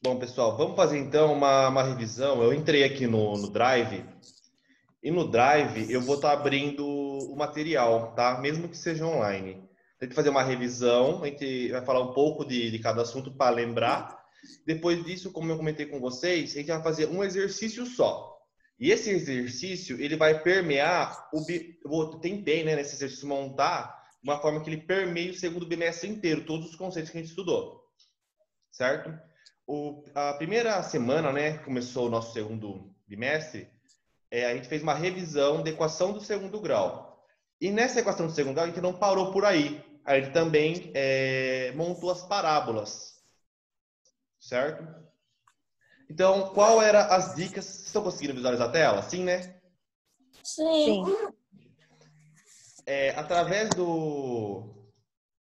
Bom, pessoal, vamos fazer então uma revisão. Eu entrei aqui no Drive e no Drive eu vou estar abrindo o material, tá? Mesmo que seja online. A gente vai fazer uma revisão, a gente vai falar um pouco de cada assunto para lembrar. Depois disso, como eu comentei com vocês, a gente vai fazer um exercício só. E esse exercício, ele vai permear eu tentei, né, nesse exercício montar uma forma que ele permeie o segundo bimestre inteiro, todos os conceitos que a gente estudou. Certo? A primeira semana, né, começou o nosso segundo bimestre, a gente fez uma revisão da equação do segundo grau. E nessa equação do segundo grau, a gente não parou por aí. A gente também montou as parábolas. Certo? Então, qual eram as dicas? Vocês estão conseguindo visualizar a tela? Sim, né? Sim. Através do...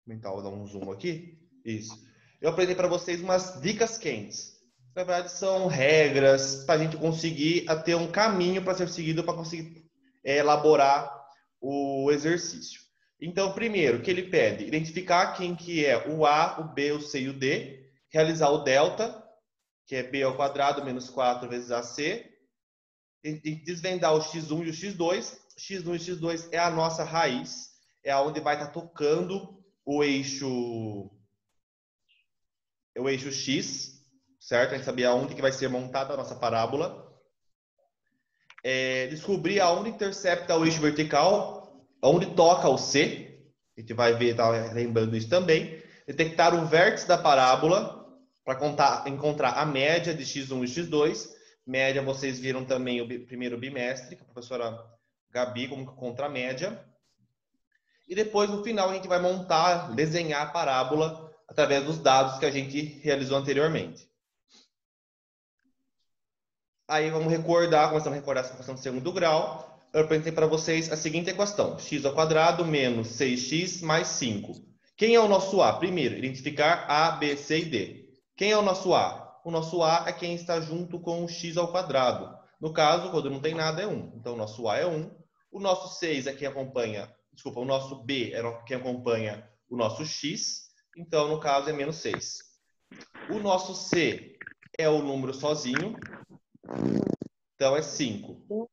Vou dar um zoom aqui. Isso. Eu aprendi para vocês umas dicas quentes. Na verdade, são regras para a gente conseguir ter um caminho para ser seguido para conseguir elaborar o exercício. Então, primeiro, o que ele pede? Identificar quem que é o A, o B, o C e o D. Realizar o delta, que é B ao quadrado menos 4 vezes AC. E desvendar o X1 e o X2. X1 e X2 é a nossa raiz. É onde vai estar tocando o eixo X, certo? A gente sabia aonde que vai ser montada a nossa parábola. Descobrir aonde intercepta o eixo vertical, aonde toca o C. A gente vai ver, tá lembrando isso também. Detectar o vértice da parábola para encontrar a média de X1 e X2. Média, vocês viram também o primeiro bimestre, que a professora Gabi, como contra a média. E depois, no final, a gente vai desenhar a parábola através dos dados que a gente realizou anteriormente. Aí vamos começamos a recordar essa equação de segundo grau. Eu apresentei para vocês a seguinte equação: x ao quadrado menos 6x mais 5. Quem é o nosso A? Primeiro, identificar A, B, C e D. Quem é o nosso A? O nosso A é quem está junto com o x ao quadrado. No caso, quando não tem nada, é 1. Então, o nosso A é 1. O nosso 6 é quem acompanha... Desculpa, o nosso B é quem acompanha o nosso x. Então, no caso, é menos 6. O nosso C é o número sozinho. Então, é 5.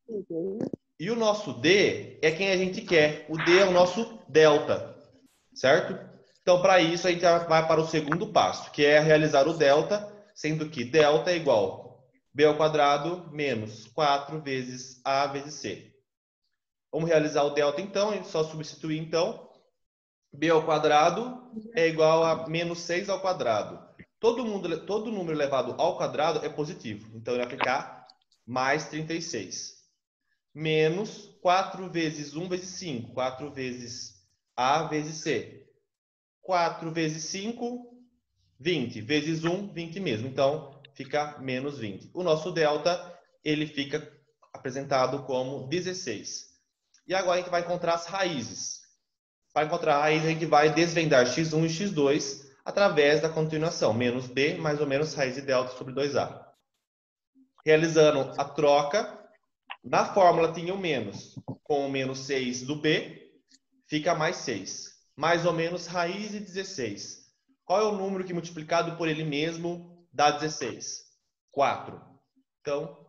E o nosso D é quem a gente quer. O D é o nosso delta. Certo? Então, para isso, a gente vai para o segundo passo, que é realizar o delta, sendo que delta é igual a B ao quadrado menos 4 vezes A vezes C. Vamos realizar o delta, então. A gente só substituir, então. B ao quadrado é igual a menos 6 ao quadrado. Todo número elevado ao quadrado é positivo. Então, ele vai ficar mais 36. Menos 4 vezes 1 vezes 5. 4 vezes A vezes C. 4 vezes 5, 20. Vezes 1, 20 mesmo. Então, fica menos 20. O nosso delta, ele fica apresentado como 16. E agora a gente vai encontrar as raízes. Para encontrar a raiz, a gente vai desvendar x1 e x2 através da continuação. Menos b, mais ou menos, raiz de delta sobre 2a. Realizando a troca, na fórmula tinha o menos. Com o menos 6 do b, fica mais 6. Mais ou menos, raiz de 16. Qual é o número que multiplicado por ele mesmo dá 16? 4. Então,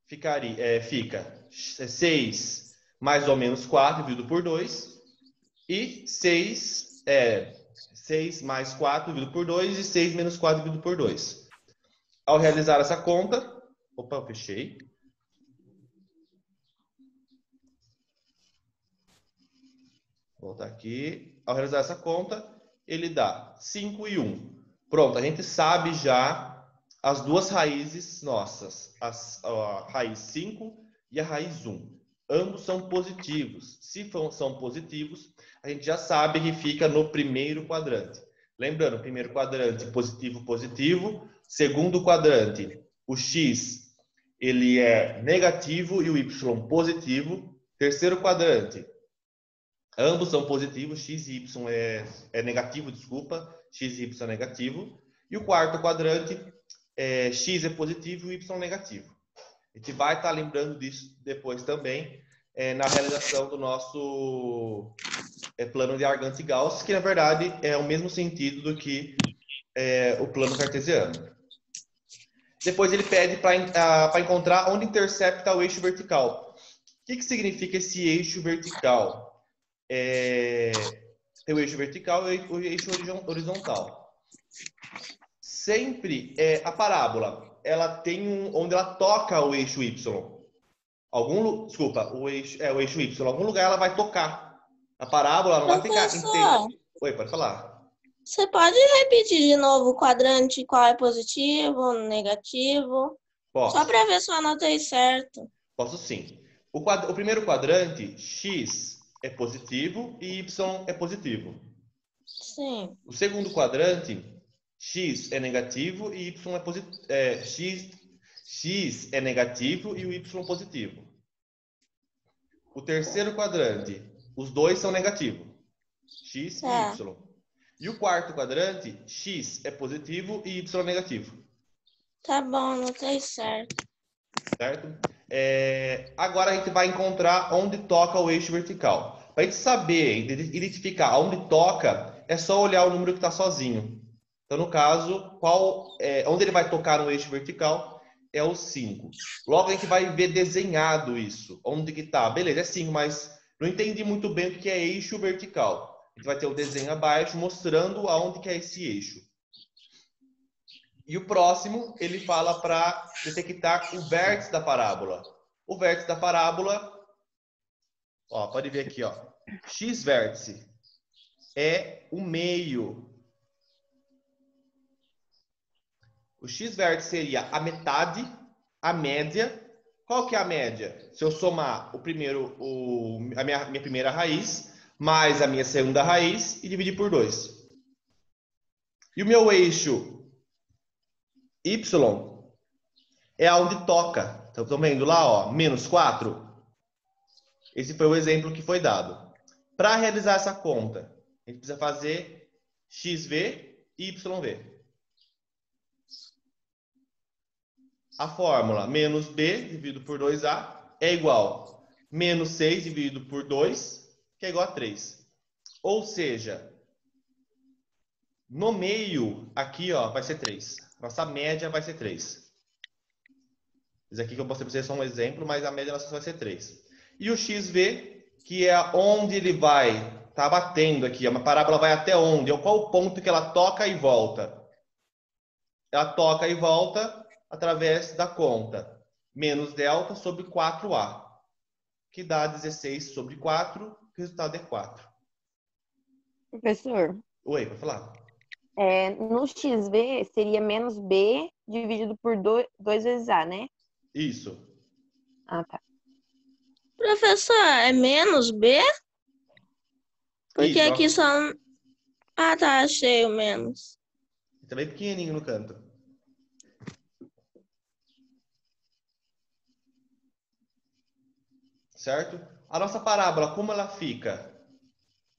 fica 6 mais ou menos 4 dividido por 2. E 6 mais 4 dividido por 2 e 6 menos 4 dividido por 2. Ao realizar essa conta... Opa, eu fechei. Vou voltar aqui. Ao realizar essa conta, ele dá 5 e 1. Pronto, a gente sabe já as duas raízes nossas. A raiz 5 e a raiz 1. Ambos são positivos. Se são positivos, a gente já sabe que fica no primeiro quadrante. Lembrando, primeiro quadrante, positivo, positivo. Segundo quadrante, o x ele é negativo e o y positivo. Terceiro quadrante, ambos são positivos, x e y é negativo, desculpa. X e y é negativo. E o quarto quadrante, x é positivo e y é negativo. A gente vai estar lembrando disso depois também, na realização do nosso plano de Argand-Gauss, que na verdade é o mesmo sentido do que o plano cartesiano. Depois ele pede para encontrar onde intercepta o eixo vertical. O que significa esse eixo vertical? Tem o eixo vertical e o eixo horizontal. Sempre a parábola, ela tem onde ela toca o eixo Y. Desculpa, o eixo Y. Em algum lugar ela vai tocar. A parábola não vai ficar inteira. Professor, Oi, pode falar. você pode repetir de novo o quadrante, qual é positivo, negativo? Só Posso. para ver se eu anotei certo. Posso sim. O primeiro quadrante, X é positivo e Y é positivo. Sim. O segundo quadrante, X é negativo e Y é positivo. X é negativo e o Y positivo. O terceiro quadrante, os dois são negativos. X e Tá. Y. E o quarto quadrante, X é positivo e Y é negativo. Tá bom, anotei certo. Certo? Agora a gente vai encontrar onde toca o eixo vertical. Para a gente saber identificar onde toca, é só olhar o número que está sozinho. Então, no caso, onde ele vai tocar no eixo vertical é o 5. Logo, a gente vai ver desenhado isso. Onde que está? Beleza, é 5, mas não entendi muito bem o que é eixo vertical. A gente vai ter o desenho abaixo mostrando aonde que é esse eixo. E o próximo, ele fala para detectar o vértice da parábola. O vértice da parábola, pode ver aqui, X vértice é o meio. O X vértice seria a metade, a média. Qual que é a média? Se eu somar a minha primeira raiz mais a minha segunda raiz e dividir por 2. E o meu eixo Y é aonde toca. Então, estão vendo lá, menos 4? Esse foi o exemplo que foi dado. Para realizar essa conta, a gente precisa fazer XV e YV. A fórmula menos B dividido por 2A é igual a menos 6 dividido por 2, que é igual a 3. Ou seja, no meio, aqui vai ser 3. Nossa média vai ser 3. Isso aqui que eu mostrei para vocês é só um exemplo, mas a média nossa vai ser 3. E o XV, que é onde ele vai estar batendo aqui. Uma parábola vai até onde? Qual o ponto que ela toca e volta? Ela toca e volta através da conta. Menos delta sobre 4A, que dá 16 sobre 4, o resultado é 4. Professor, Oi, para falar. no XV seria menos B dividido por 2 vezes A, né? Isso. Ah, tá. Professor, é menos B? Porque Isso. aqui são... Ah, tá, achei o menos. Tá bem pequenininho no canto. Certo? A nossa parábola, como ela fica?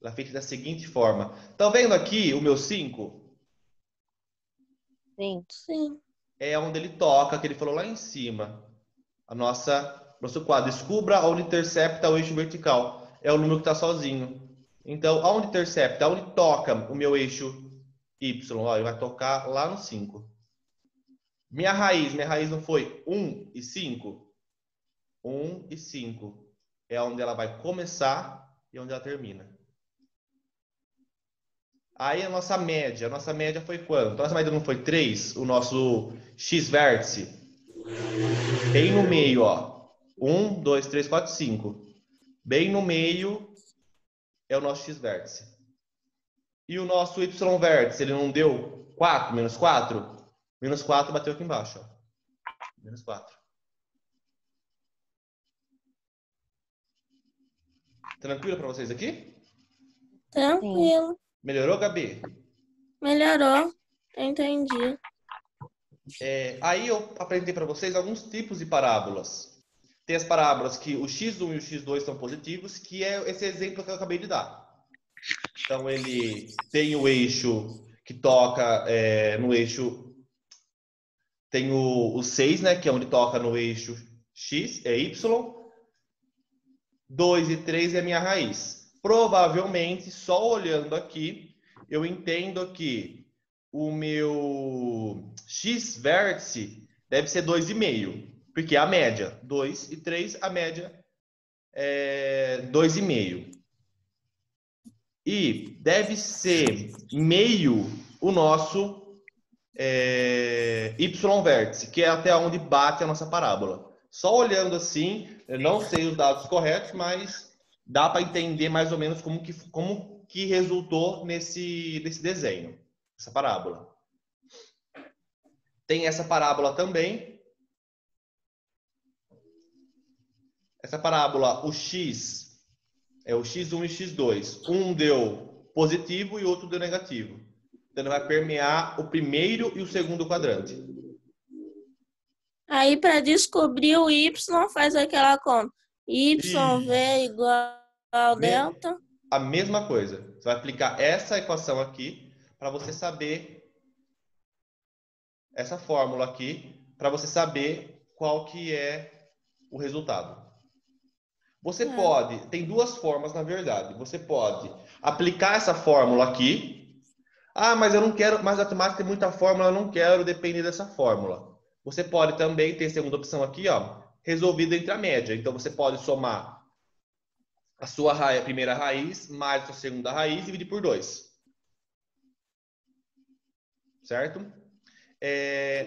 Ela fica da seguinte forma. Estão vendo aqui o meu 5? Sim. Sim. É onde ele toca, que ele falou lá em cima. Nosso quadro. Descubra onde intercepta o eixo vertical. É o número que está sozinho. Então, aonde intercepta? Aonde toca o meu eixo Y? Ele vai tocar lá no 5. Minha raiz não foi 1 e 5? 1 e 5. É onde ela vai começar e onde ela termina. Aí a nossa média foi quanto? A nossa média não foi 3? O nosso X vértice? Bem no meio, 1, 2, 3, 4, 5. Bem no meio é o nosso X vértice. E o nosso Y vértice, ele não deu 4, menos 4? Menos 4 bateu aqui embaixo, Menos 4. Tranquilo para vocês aqui? Tranquilo. Melhorou, Gabi? Melhorou. Entendi. Aí eu apresentei para vocês alguns tipos de parábolas. Tem as parábolas que o x1 e o x2 são positivos, que é esse exemplo que eu acabei de dar. Então, ele tem o eixo que toca no eixo... Tem o 6, né, que é onde toca no eixo x, y. 2 e 3 é a minha raiz. Provavelmente, só olhando aqui, eu entendo que o meu x vértice deve ser 2,5, porque é a média. 2 e 3, a média é 2,5. E deve ser meio o nosso y vértice, que é até onde bate a nossa parábola. Só olhando assim, eu não sei os dados corretos, mas dá para entender mais ou menos como que resultou nesse desenho, essa parábola. Tem essa parábola também. Essa parábola, o x é o x1 e x2. Um deu positivo e outro deu negativo. Então, ele vai permear o primeiro e o segundo quadrante. Aí, para descobrir o y, faz aquela conta. YV igual ao delta. A mesma coisa. Você vai aplicar essa equação aqui para você saber essa fórmula aqui, para você saber qual que é o resultado. Você pode, tem duas formas na verdade. Você pode aplicar essa fórmula aqui. Ah, mas eu não quero, mas a matemática tem muita fórmula, eu não quero depender dessa fórmula. Você pode também ter a segunda opção aqui, ó, resolvida entre a média. Então você pode somar a sua primeira raiz mais a sua segunda raiz e dividir por 2. Certo?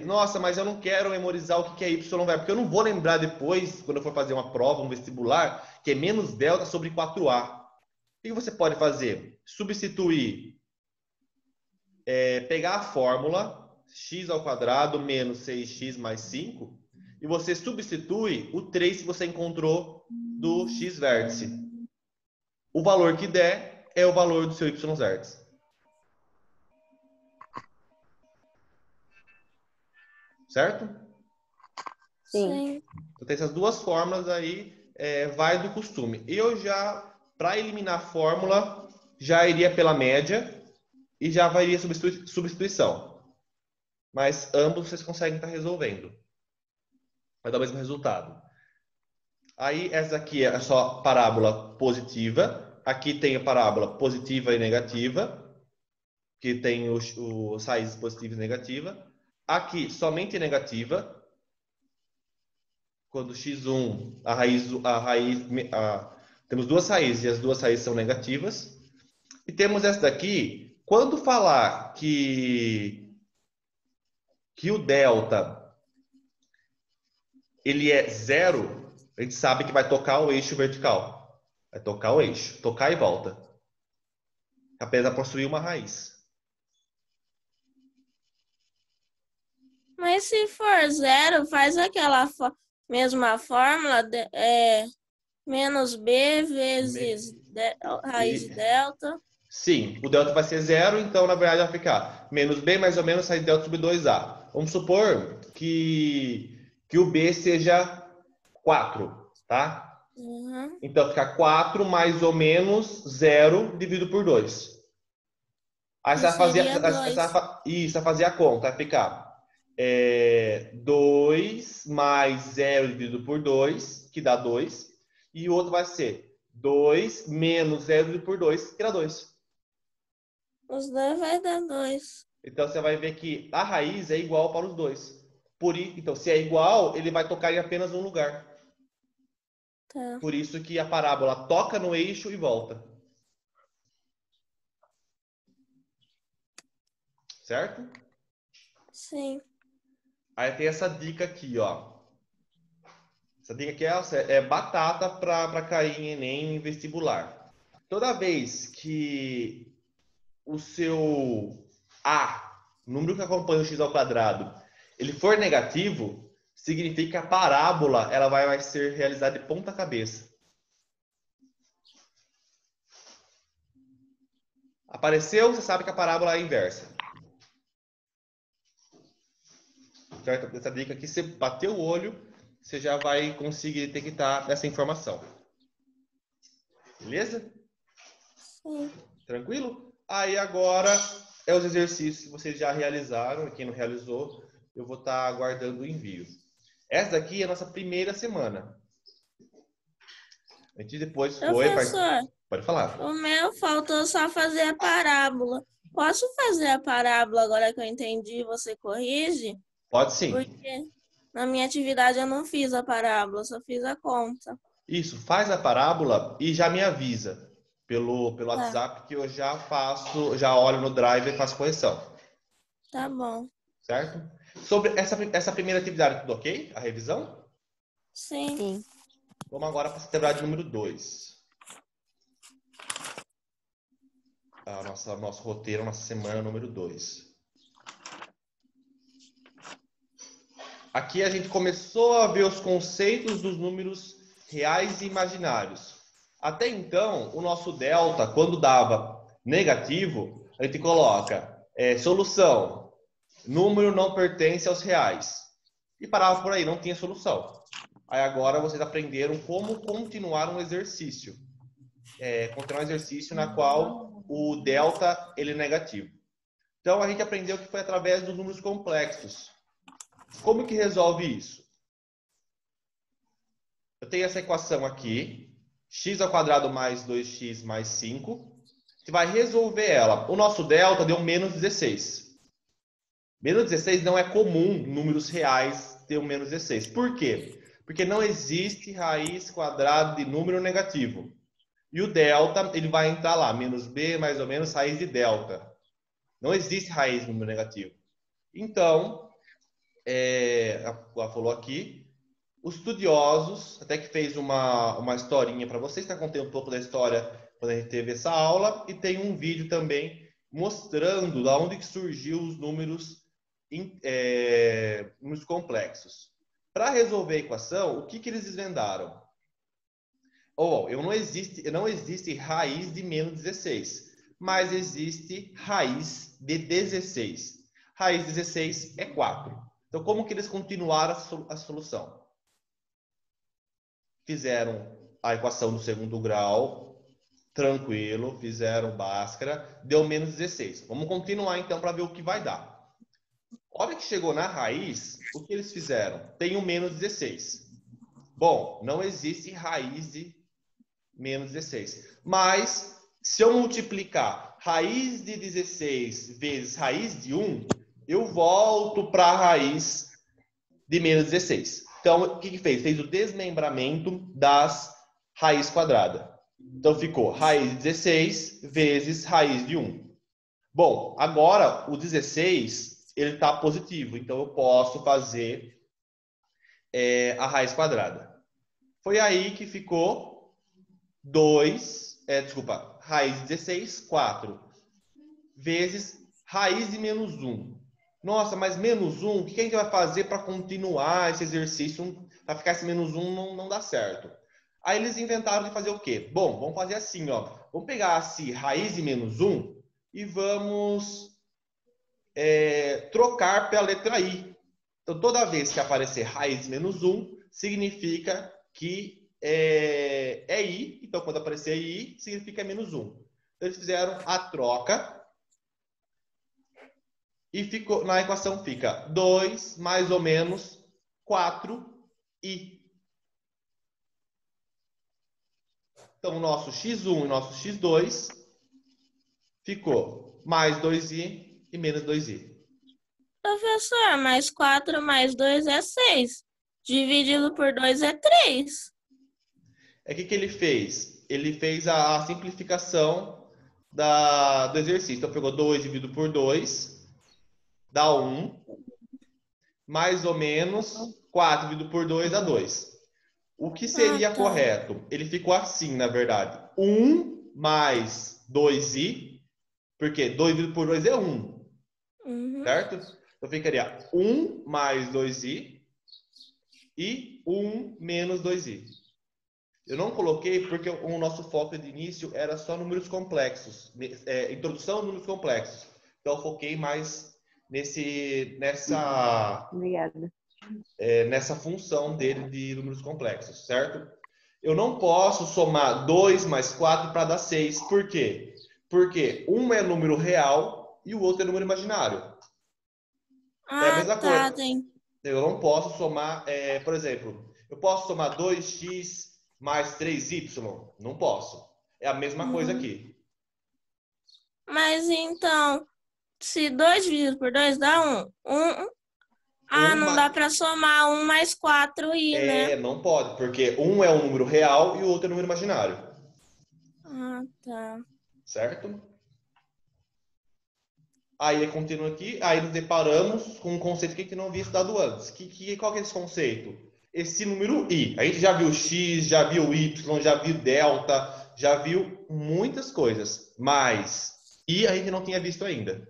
Nossa, mas eu não quero memorizar o que é y, porque eu não vou lembrar depois, quando eu for fazer uma prova, um vestibular, que é menos delta sobre 4a. O que você pode fazer? Substituir, pegar a fórmula x ao quadrado menos 6x mais 5 e você substitui o 3 que você encontrou do x vértice. O valor que der é o valor do seu y vértice. Certo? Sim. Então, tem essas duas fórmulas aí, vai do costume. Eu já, para eliminar a fórmula, já iria pela média e já varia substituição. Mas ambos vocês conseguem estar resolvendo. Vai dar o mesmo resultado. Aí, essa aqui é só parábola positiva. Aqui tem a parábola positiva e negativa, que tem os raízes positiva e negativa. Aqui, somente negativa. Quando x1, temos duas raízes e as duas raízes são negativas. E temos essa daqui, quando falar que o delta ele é zero, a gente sabe que vai tocar o eixo vertical. Vai tocar o eixo, tocar e volta. Apenas possuir uma raiz. Mas se for zero, faz aquela mesma fórmula, menos b vezes raiz de delta. Sim, o delta vai ser zero, então na verdade vai ficar menos b mais ou menos raiz de delta sobre 2a. Vamos supor que o b seja 4, tá? Uhum. Então fica 4 mais ou menos 0 dividido por 2. Aí você vai fazer a conta, vai ficar 2 mais 0 dividido por 2, que dá 2. E o outro vai ser 2 menos 0 dividido por 2, que dá 2. Os dois vai dar 2. Então você vai ver que a raiz é igual para os dois. Então, se é igual, ele vai tocar em apenas um lugar. Tá. Por isso que a parábola toca no eixo e volta. Certo? Sim. Aí tem essa dica aqui, ó. Essa dica aqui é batata para cair em Enem em vestibular. Toda vez que o seu A, número que acompanha o x ao quadrado, ele for negativo, significa que a parábola ela vai ser realizada de ponta cabeça. Apareceu, você sabe que a parábola é inversa. Certo? Essa dica aqui, você bateu o olho, você já vai conseguir detectar essa informação. Beleza? Sim. Tranquilo? Aí agora é os exercícios que vocês já realizaram. Quem não realizou, eu vou estar aguardando o envio. Essa daqui é a nossa primeira semana. A gente depois foi... Professor, Pode falar. O meu faltou só fazer a parábola. Posso fazer a parábola agora que eu entendi? Você corrige? Pode sim. Porque na minha atividade eu não fiz a parábola, só fiz a conta. Isso, faz a parábola e já me avisa pelo Tá, WhatsApp que eu já faço, já olho no Drive e faço correção, tá bom. certo? Sobre essa primeira atividade, tudo ok? A revisão? Sim. Sim. Vamos agora para a atividade número 2. Nosso roteiro, nossa semana número 2. Aqui a gente começou a ver os conceitos dos números reais e imaginários. Até então, o nosso delta, quando dava negativo, a gente coloca solução, número não pertence aos reais. E parava por aí, não tinha solução. Aí agora vocês aprenderam como continuar um exercício. Continuar um exercício na qual o delta ele é negativo. Então a gente aprendeu que foi através dos números complexos. Como que resolve isso? Eu tenho essa equação aqui, x² mais 2x mais 5. Você vai resolver ela. O nosso delta deu menos 16. Menos 16 não é comum em números reais ter um menos 16. Por quê? Porque não existe raiz quadrada de número negativo. E o delta, ele vai entrar lá, menos b mais ou menos raiz de delta. Não existe raiz de número negativo. Então, ela falou aqui, os estudiosos, até que fez uma historinha para vocês, tá contando um pouco da história quando a gente teve essa aula, e tem um vídeo também mostrando de onde que surgiu os números, números complexos. Para resolver a equação, o que que eles desvendaram? Não existe raiz de menos 16, mas existe raiz de 16. Raiz de 16 é 4. Então, como que eles continuaram a solução? Fizeram a equação do segundo grau, tranquilo, fizeram Bhaskara, deu menos 16. Vamos continuar então para ver o que vai dar. A hora que chegou na raiz, o que eles fizeram? Tem um menos 16. Bom, não existe raiz de menos 16. Mas, se eu multiplicar raiz de 16 vezes raiz de 1, eu volto para a raiz de menos 16. Então, o que que fez? Fez o desmembramento das raiz quadrada. Então, ficou raiz de 16 vezes raiz de 1. Bom, agora o 16, ele está positivo. Então, eu posso fazer a raiz quadrada. Foi aí que ficou raiz de 16, 4, vezes raiz de menos 1. Nossa, mas menos 1, o que a gente vai fazer para continuar esse exercício? Para ficar esse menos 1 não dá certo. Aí eles inventaram de fazer o quê? Bom, vamos fazer assim, ó. Vamos pegar assim, raiz de menos 1 e vamos trocar pela letra I. Então, toda vez que aparecer raiz de menos 1, significa que é I. Então, quando aparecer I, significa menos 1. Então, eles fizeram a troca. E na equação fica 2 mais ou menos 4i. Então, o nosso x1 e o nosso x2 ficou mais 2i e menos 2i. Professor, mais 4 mais 2 é 6. Dividido por 2 é 3. O que ele fez? Ele fez a simplificação do exercício. Então, pegou 2 dividido por 2, dá 1. Mais ou menos 4 dividido por 2 dá 2. O que seria correto? Ele ficou assim, na verdade. 1 mais 2i, porque 2 dividido por 2 é 1. Certo? Então ficaria 1 mais 2i e 1 menos 2i. Eu não coloquei porque o nosso foco de início era só números complexos. Introdução a números complexos. Então eu foquei mais Obrigada. nessa função dele de números complexos, certo? Eu não posso somar 2 mais 4 para dar 6. Por quê? Porque um é número real e o outro é número imaginário. É a mesma coisa. Eu não posso somar, por exemplo, eu posso somar 2x mais 3y? Não posso. É a mesma coisa aqui. Mas então, se 2 dividido por 2 dá 1. Não dá para somar 1 mais 4i, né? Não pode, porque um é um número real e o outro é um número imaginário. Tá. Certo? Aí ele continua aqui, aí nos deparamos com um conceito que a gente não havia estudado antes. Qual que é esse conceito? Esse número i. A gente já viu x, já viu y, já viu delta, já viu muitas coisas, mas i a gente não tinha visto ainda.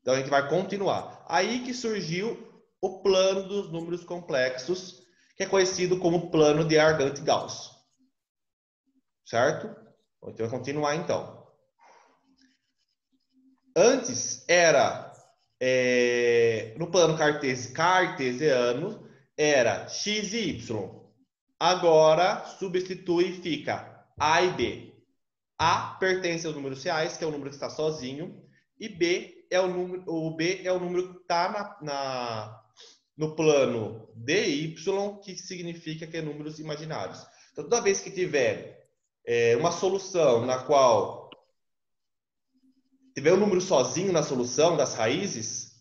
Então a gente vai continuar. Aí que surgiu o plano dos números complexos, que é conhecido como plano de Argand-Gauss. Certo? Então vai continuar então. Antes era, no plano cartesiano, era x e y. Agora substitui e fica a e b. A pertence aos números reais, que é o número que está sozinho, e B é o número que está no plano dy, que significa que é números imaginários. Então, toda vez que tiver uma solução na qual tiver um número sozinho na solução das raízes,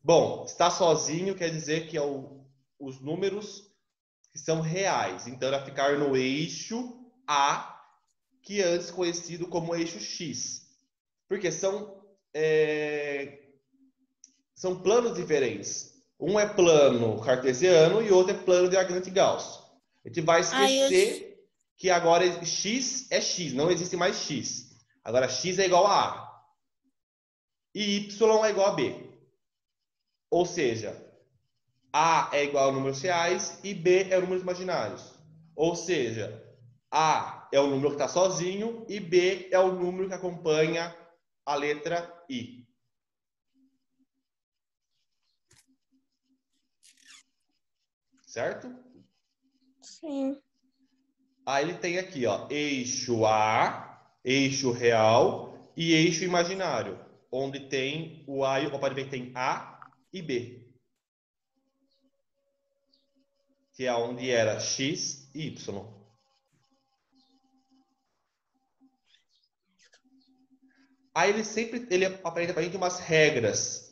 bom, está sozinho quer dizer que é os números que são reais. Então, vai ficar no eixo A, que é antes conhecido como eixo X. Porque são planos diferentes. Um é plano cartesiano e outro é plano de Argand-Gauss. A gente vai esquecer que agora x é x, não existe mais x. Agora x é igual a A. E y é igual a B. Ou seja, A é igual a números reais e B é números imaginários. Ou seja, A é o número que está sozinho e B é o número que acompanha a letra I. Certo? Sim. Aí ele tem aqui, ó, eixo A, eixo real e eixo imaginário, onde tem o A e o pode ver tem A e B, que é onde era X e Y. Aí ele apresenta para a gente umas regras.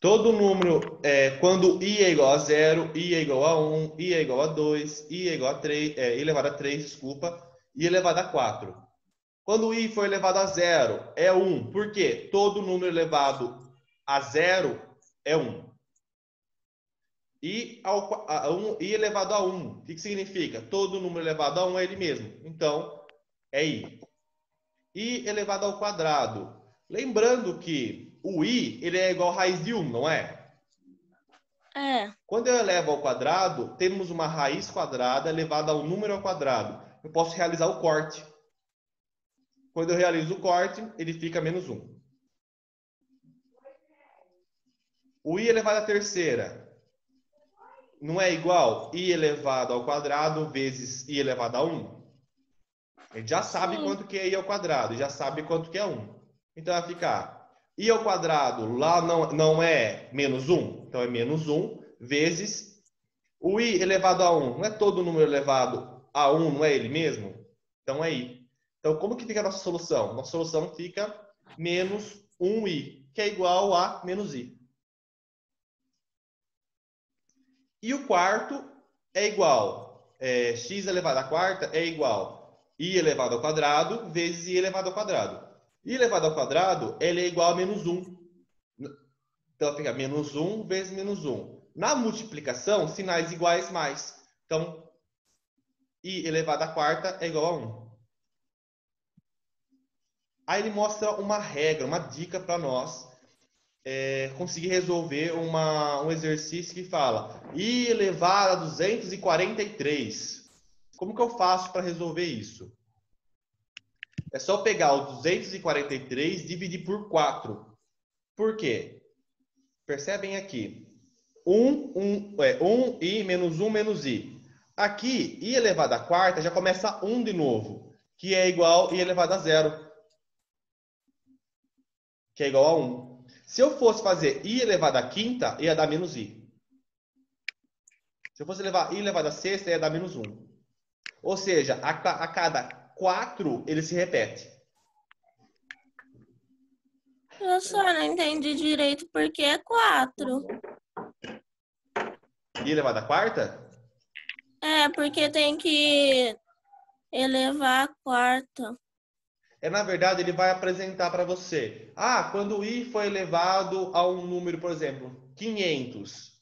Todo número, quando i é igual a 0, i é igual a 1, i é igual a 2, i é igual a 3, i elevado a 3, desculpa, i elevado a 4. Quando i for elevado a 0, é 1. Por quê? Todo número elevado a 0 é 1. I elevado a 1, o que significa? Todo número elevado a 1 é ele mesmo. Então, é i. I elevado ao quadrado. Lembrando que o i ele é igual a raiz de 1, não é? Quando eu elevo ao quadrado, temos uma raiz quadrada elevada ao número ao quadrado. Eu posso realizar o corte. Quando eu realizo o corte, ele fica menos 1. O i elevado à terceira não é igual i elevado ao quadrado vezes i elevado a 1? A gente já sabe quanto que é i ao quadrado, já sabe quanto que é 1. Então vai ficar i ao quadrado lá não é menos 1, então é menos 1 vezes o i elevado a 1. Não é todo número elevado a 1, não é ele mesmo? Então é i. Então como que fica a nossa solução? Nossa solução fica menos 1i, que é igual a menos i. E o quarto é igual, x elevado à quarta é igual i elevado ao quadrado vezes i elevado ao quadrado. I elevado ao quadrado, ele é igual a menos 1. Então, fica menos 1 vezes menos 1. Na multiplicação, sinais iguais mais. Então, i elevado à quarta é igual a 1. Aí ele mostra uma regra, uma dica para nós conseguir resolver um exercício que fala i elevado a 243. Como que eu faço para resolver isso? É só pegar o 243 e dividir por 4. Por quê? Percebem aqui. 1i menos 1 menos i. Aqui, i elevado à quarta já começa 1 de novo, que é igual a i elevado a 0, que é igual a 1. Se eu fosse fazer i elevado à quinta, ia dar menos i. Se eu fosse levar i elevado à sexta, ia dar menos 1. Ou seja, a cada 4 ele se repete. Eu só não entendi direito porque é 4. I elevado à quarta? É, porque tem que elevar a quarta. Na verdade, ele vai apresentar para você. Quando o I foi elevado a um número, por exemplo, 500.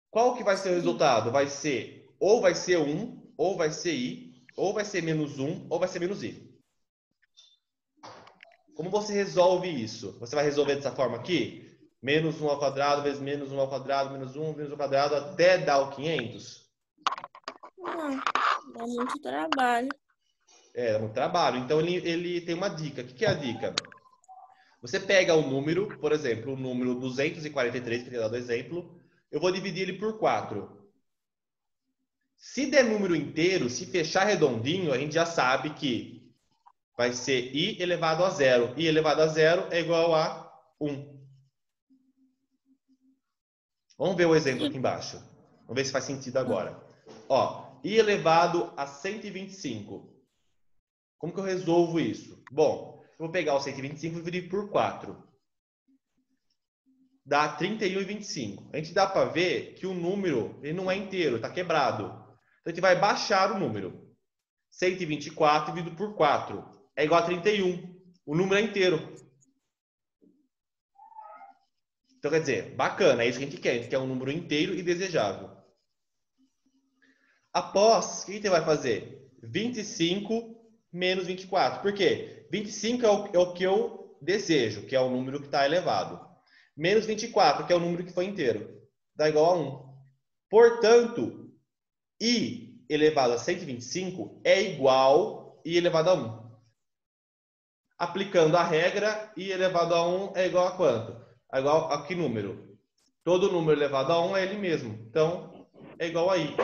Qual que vai ser o resultado? Ou vai ser 1, ou vai ser I, ou vai ser menos 1, ou vai ser menos I. Como você resolve isso? Você vai resolver dessa forma aqui? Menos 1 ao quadrado, vezes menos 1 ao quadrado, menos 1, menos 1 ao quadrado, até dar o 500? Não, dá muito trabalho. É muito trabalho. Então, ele tem uma dica. O que é a dica? Você pega o número, por exemplo, o número 243, que eu dado exemplo, eu vou dividir ele por 4. Se der número inteiro, se fechar redondinho, a gente já sabe que vai ser I elevado a 0. I elevado a 0 é igual a 1. Vamos ver o exemplo aqui embaixo. Vamos ver se faz sentido agora. I elevado a 125. Como que eu resolvo isso? Bom, eu vou pegar o 125 e dividir por 4. Dá 31,25. A gente dá para ver que o número ele não é inteiro, está quebrado. Então, a gente vai baixar o número. 124 dividido por 4 é igual a 31. O número é inteiro. Então, quer dizer, bacana, é isso que a gente quer. A gente quer um número inteiro e desejável. Após, o que a gente vai fazer? 25 menos 24. Por quê? 25 é o que eu desejo, que é o número que está elevado. Menos 24, que é o número que foi inteiro. Dá igual a 1. Portanto, I elevado a 125 é igual I elevado a 1. Aplicando a regra, I elevado a 1 é igual a quanto? É igual a que número? Todo número elevado a 1 é ele mesmo. Então, é igual a I.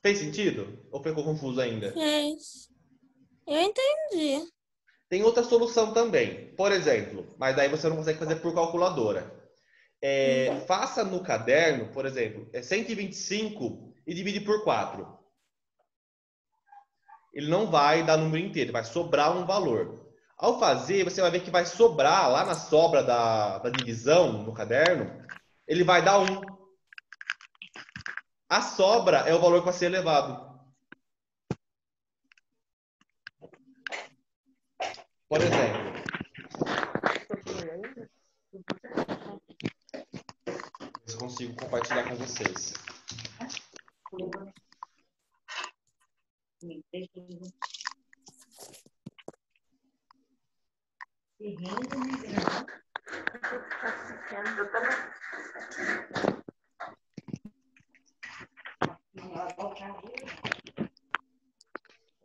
Fez sentido? Ou ficou confuso ainda? Fez. Eu entendi. Tem outra solução também. Por exemplo, mas daí você não consegue fazer por calculadora. Faça no caderno, por exemplo, 125 e divide por 4. Ele não vai dar número inteiro, vai sobrar um valor. Ao fazer, você vai ver que vai sobrar, lá na sobra da divisão, no caderno, ele vai dar 1. A sobra é o valor que vai ser elevado. Por exemplo, eu consigo compartilhar com vocês.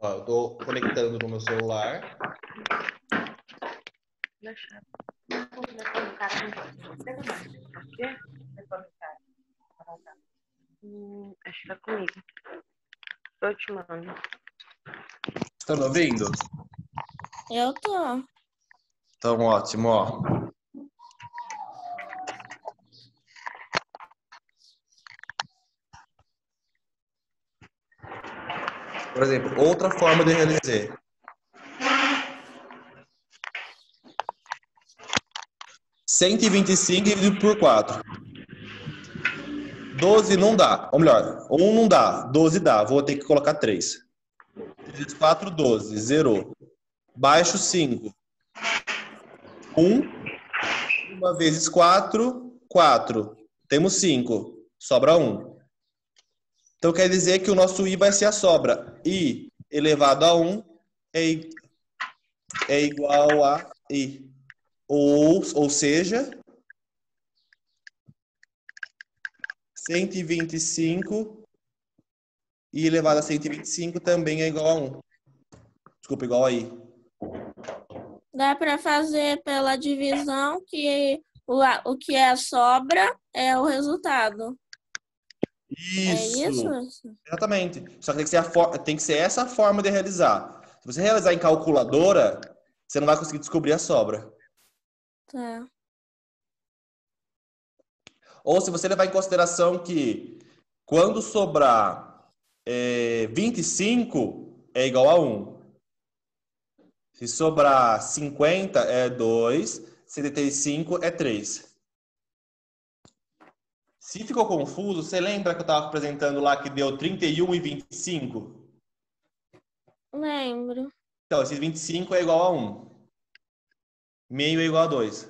Eu estou conectando no meu celular. Acho que tá comigo. Eu te mando. Estão me ouvindo? Eu tô. Então, ótimo, ó. Por exemplo, outra forma de realizar. 125 dividido por 4. 12 não dá. Ou melhor, 1 não dá. 12 dá. Vou ter que colocar 3. 3 4, 12. Zerou. Baixo 5. 1. 1 vezes 4, 4. Temos 5. Sobra 1. Então, quer dizer que o nosso I vai ser a sobra. I elevado a 1 é igual a I. Ou seja, 125 I elevado a 125 também é igual a 1. Desculpa, igual a I. Dá para fazer pela divisão que o que é a sobra é o resultado. Isso. É isso? Exatamente. Só que tem que ser essa forma de realizar. Se você realizar em calculadora, você não vai conseguir descobrir a sobra. Tá. Ou se você levar em consideração que quando sobrar 25 é igual a 1. Se sobrar 50 é 2, 75 é 3. Se ficou confuso, você lembra que eu estava apresentando lá que deu 31 e 25? Lembro. Então, esse 25 é igual a 1. Meio é igual a 2.